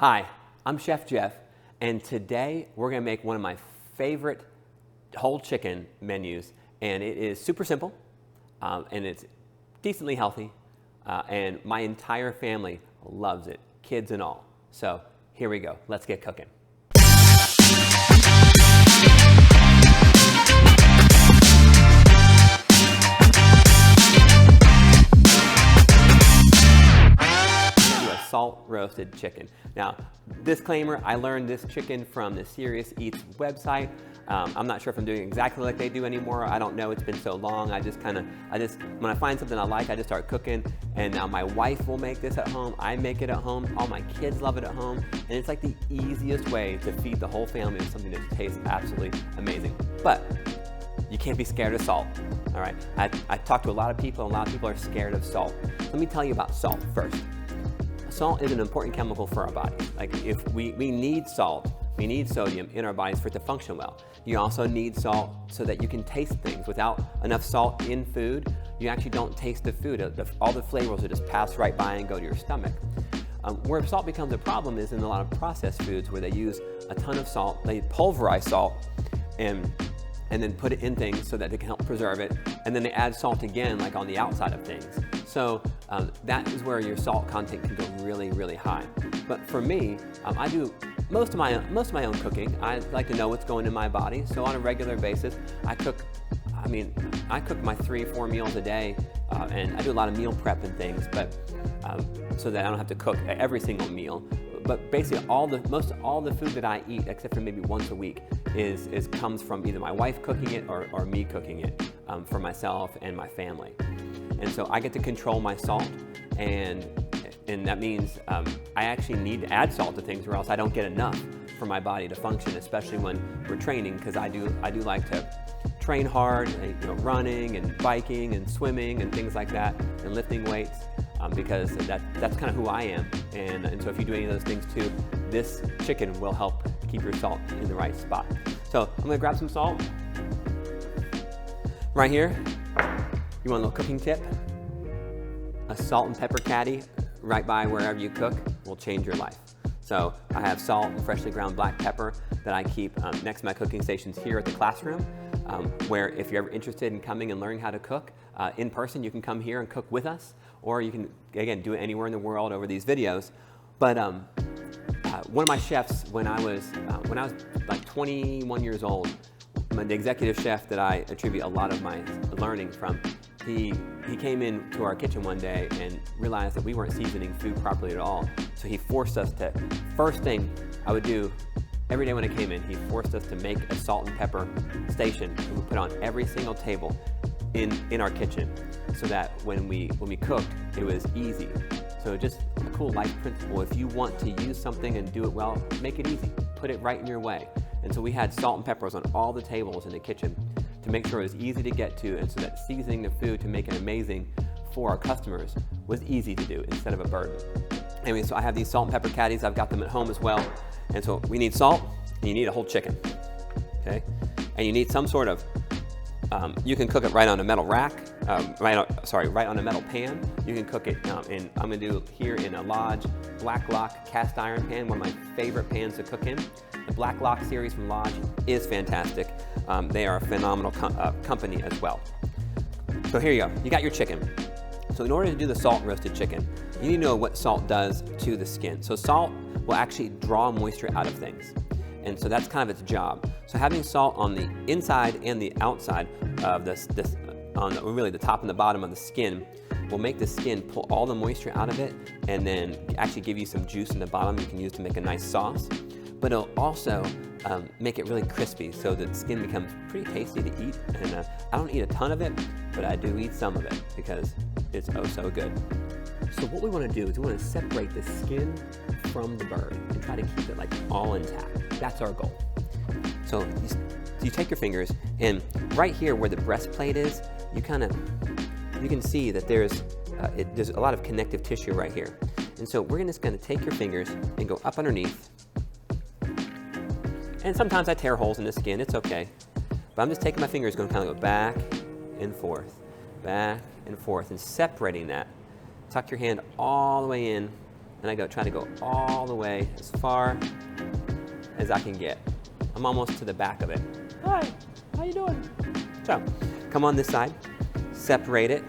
Hi, I'm Chef Jeff, and today we're gonna make one of my favorite whole chicken menus, and it is super simple, and it's decently healthy, and my entire family loves it, kids and all. So here we go, let's get cooking. Salt roasted chicken. Now, disclaimer, I learned this chicken from the Serious Eats website. I'm not sure if I'm doing exactly like they do anymore. I don't know, it's been so long. When I find something I like, I just start cooking. And now my wife will make this at home. I make it at home. All my kids love it at home. And it's like the easiest way to feed the whole family with something that tastes absolutely amazing. But you can't be scared of salt, all right? I talked to a lot of people, and a lot of people are scared of salt. Let me tell you about salt first. Salt is an important chemical for our body. Like if we need salt, we need sodium in our bodies for it to function well. You also need salt so that you can taste things. Without enough salt in food, you actually don't taste the food. All the flavors will just pass right by and go to your stomach. Where salt becomes a problem is in a lot of processed foods where they use a ton of salt, they pulverize salt and then put it in things so that they can help preserve it, and then they add salt again like on the outside of things. So that is where your salt content can go really, really high. But for me, I do most of my own cooking. I like to know what's going in my body. So on a regular basis, I cook my 3-4 meals a day, and I do a lot of meal prep and things, but so that I don't have to cook every single meal. But basically most all the food that I eat, except for maybe once a week, comes from either my wife cooking it or me cooking it for myself and my family. And so I get to control my salt, and that means I actually need to add salt to things, or else I don't get enough for my body to function, especially when we're training, because I do like to train hard, running and biking and swimming and things like that, and lifting weights, because that's kind of who I am. And so if you do any of those things too, this chicken will help keep your salt in the right spot. So I'm gonna grab some salt. Right here, you want a little cooking tip? A salt and pepper caddy right by wherever you cook will change your life. So I have salt and freshly ground black pepper that I keep next to my cooking stations here at the classroom, where if you're ever interested in coming and learning how to cook in person, you can come here and cook with us, or you can, again, do it anywhere in the world over these videos. But one of my chefs, when I was like 21 years old, the executive chef that I attribute a lot of my learning from, he came into our kitchen one day and realized that we weren't seasoning food properly at all. So he forced us to, first thing I would do every day when I came in, he forced us to make a salt and pepper station that we put on every single table in our kitchen, so that when we cooked, it was easy. So just a cool life principle. If you want to use something and do it well, make it easy. Put it right in your way. And so we had salt and peppers on all the tables in the kitchen to make sure it was easy to get to, and so that seasoning the food to make it amazing for our customers was easy to do instead of a burden. Anyway, so I have these salt and pepper caddies. I've got them at home as well. And so we need salt, and you need a whole chicken, okay? And you need some sort of, you can cook it right on a metal rack, right on a metal pan. You can cook it I'm gonna do here in a Lodge Black Lock cast iron pan, one of my favorite pans to cook in. The Black Lock series from Lodge is fantastic. They are a phenomenal company as well. So here you go, you got your chicken. So in order to do the salt roasted chicken, you need to know what salt does to the skin. So salt will actually draw moisture out of things. And so that's kind of its job. So having salt on the inside and the outside of really the top and the bottom of the skin will make the skin pull all the moisture out of it, and then actually give you some juice in the bottom you can use to make a nice sauce. But it'll also make it really crispy, so that the skin becomes pretty tasty to eat. And I don't eat a ton of it, but I do eat some of it because it's oh so good. So what we want to do is we want to separate the skin from the bird and try to keep it like all intact. That's our goal. So you take your fingers, and right here where the breastplate is, you can see that there's a lot of connective tissue right here. And so we're just going to take your fingers and go up underneath. And sometimes I tear holes in the skin, it's okay. But I'm just taking my fingers, going to kind of go back and forth, and separating that. Tuck your hand all the way in and I try to go all the way as far as I can get. I'm almost to the back of it. Hi, how you doing? So, come on this side, separate it.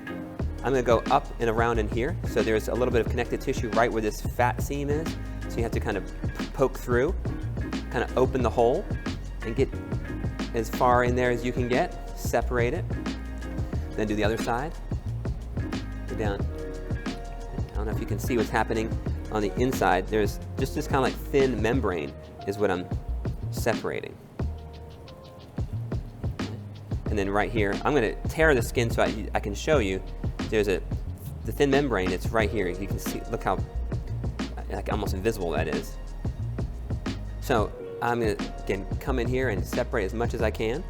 I'm gonna go up and around in here. So there's a little bit of connective tissue right where this fat seam is. So you have to kind of poke through, kind of open the hole and get as far in there as you can get. Separate it. Then do the other side. Go down. I don't know if you can see what's happening on the inside. There's just this kind of like thin membrane is what I'm separating. And then right here, I'm going to tear the skin so I can show you. There's the thin membrane, it's right here. You can see, look how like almost invisible that is. So I'm going to, again, come in here and separate as much as I can.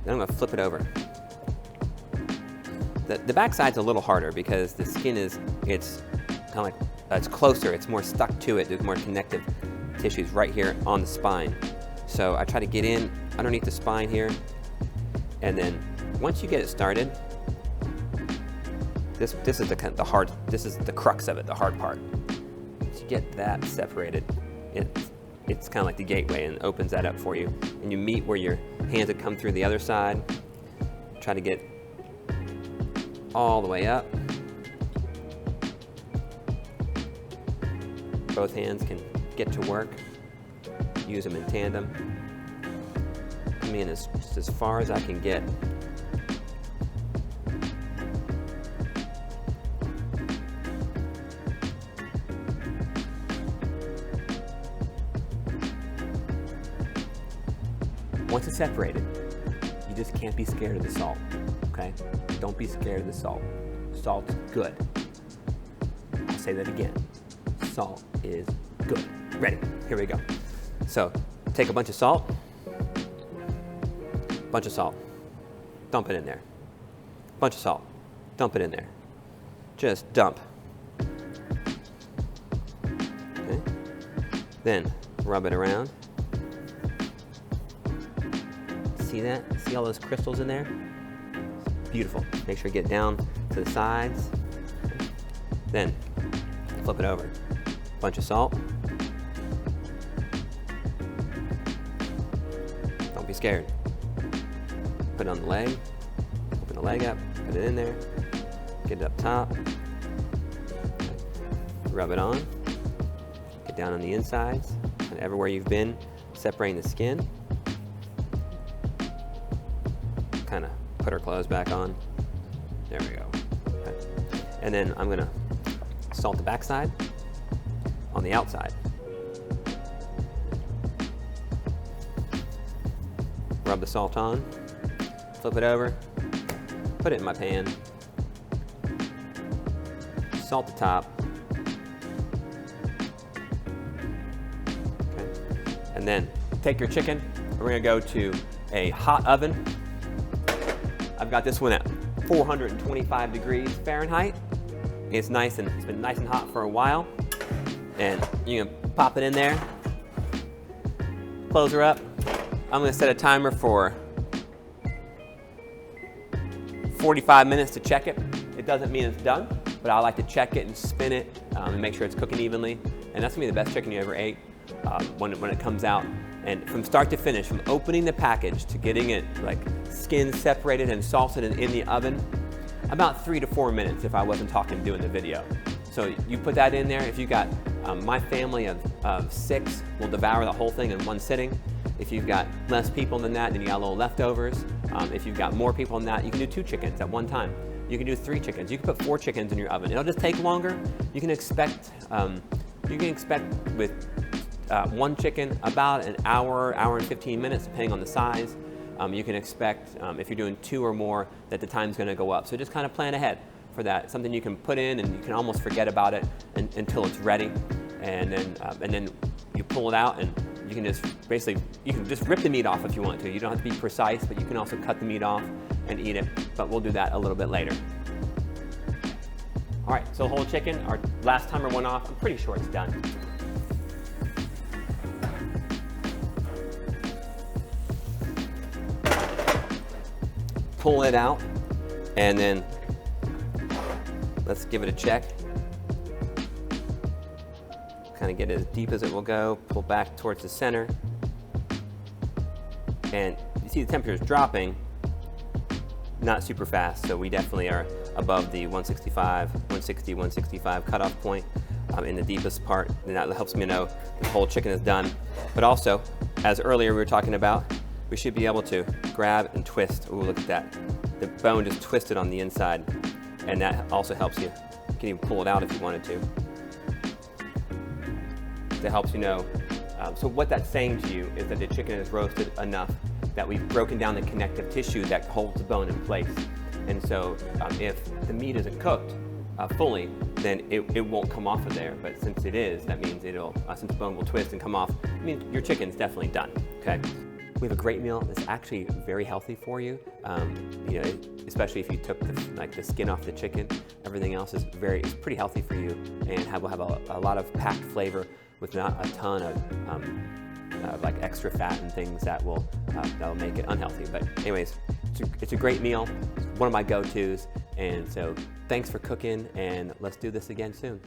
Then I'm going to flip it over. The back side's a little harder because the skin it's kind of like, it's closer, it's more stuck to it. There's more connective tissues right here on the spine. So I try to get in underneath the spine here, and then once you get it started, this is the crux of it, the hard part. Once you get that separated, it's kind of like the gateway and opens that up for you. And you meet where your hands would come through the other side. Try to get all the way up. Both hands can get to work. Use them in tandem. Come in just as far as I can get. Once it's separated, you just can't be scared of the salt, okay? Don't be scared of the salt. Salt's good. I'll say that again. Salt is good. Ready? Here we go. So, take a bunch of salt. Bunch of salt. Dump it in there. Bunch of salt. Dump it in there. Just dump. Okay? Then, rub it around. See that? See all those crystals in there? Beautiful. Make sure you get down to the sides. Then, flip it over. Bunch of salt. Don't be scared. Put it on the leg. Open the leg up. Put it in there. Get it up top. Rub it on. Get down on the insides and everywhere you've been separating the skin. Kind of put her clothes back on. There we go. Okay. And then I'm gonna salt the backside on the outside. Rub the salt on, flip it over, put it in my pan, salt the top, okay. And then take your chicken. We're gonna go to a hot oven. I've got this one at 425 degrees Fahrenheit. It's been nice and hot for a while. And you can pop it in there, close her up. I'm gonna set a timer for 45 minutes to check it. It doesn't mean it's done, but I like to check it and spin it and make sure it's cooking evenly. And that's gonna be the best chicken you ever ate when it comes out. And from start to finish, from opening the package to getting it like skin separated and salted and in the oven, about 3 to 4 minutes if I wasn't doing the video. So you put that in there. If you got my family of 6 will devour the whole thing in one sitting. If you've got less people than that, then you got a little leftovers. If you've got more people than that, you can do 2 chickens at one time. You can do 3 chickens. You can put 4 chickens in your oven. It'll just take longer. You can expect with 1 chicken about an hour and 15 minutes, depending on the size. You can expect if you're doing 2 or more that the time's going to go up. So just kind of plan ahead for that. Something you can put in and you can almost forget about it until it's ready, and then you pull it out and you can just rip the meat off if you want to. You don't have to be precise, but you can also cut the meat off and eat it. But we'll do that a little bit later. All right, so whole chicken. Our last timer went off. I'm pretty sure it's done. Pull it out, and then let's give it a check. kind of get as deep as it will go, pull back towards the center. And you see the temperature is dropping, not super fast, so we definitely are above the 165, 160, 165 cutoff point in the deepest part, and that helps me know the whole chicken is done. But also, as earlier we were talking about, we should be able to grab and twist. Ooh, look at that. The bone just twisted on the inside, and that also helps you. You can even pull it out if you wanted to. That helps you know. So what that's saying to you is that the chicken is roasted enough that we've broken down the connective tissue that holds the bone in place. And so if the meat isn't cooked fully, then it won't come off of there. But since it is, that means since the bone will twist and come off, it means your chicken's definitely done, okay? We have a great meal that's actually very healthy for you. You know, especially if you took the skin off the chicken. Everything else is pretty healthy for you, and will have a lot of packed flavor with not a ton of like extra fat and things that'll make it unhealthy. But anyways, it's a great meal. It's one of my go-tos, and so thanks for cooking, and let's do this again soon.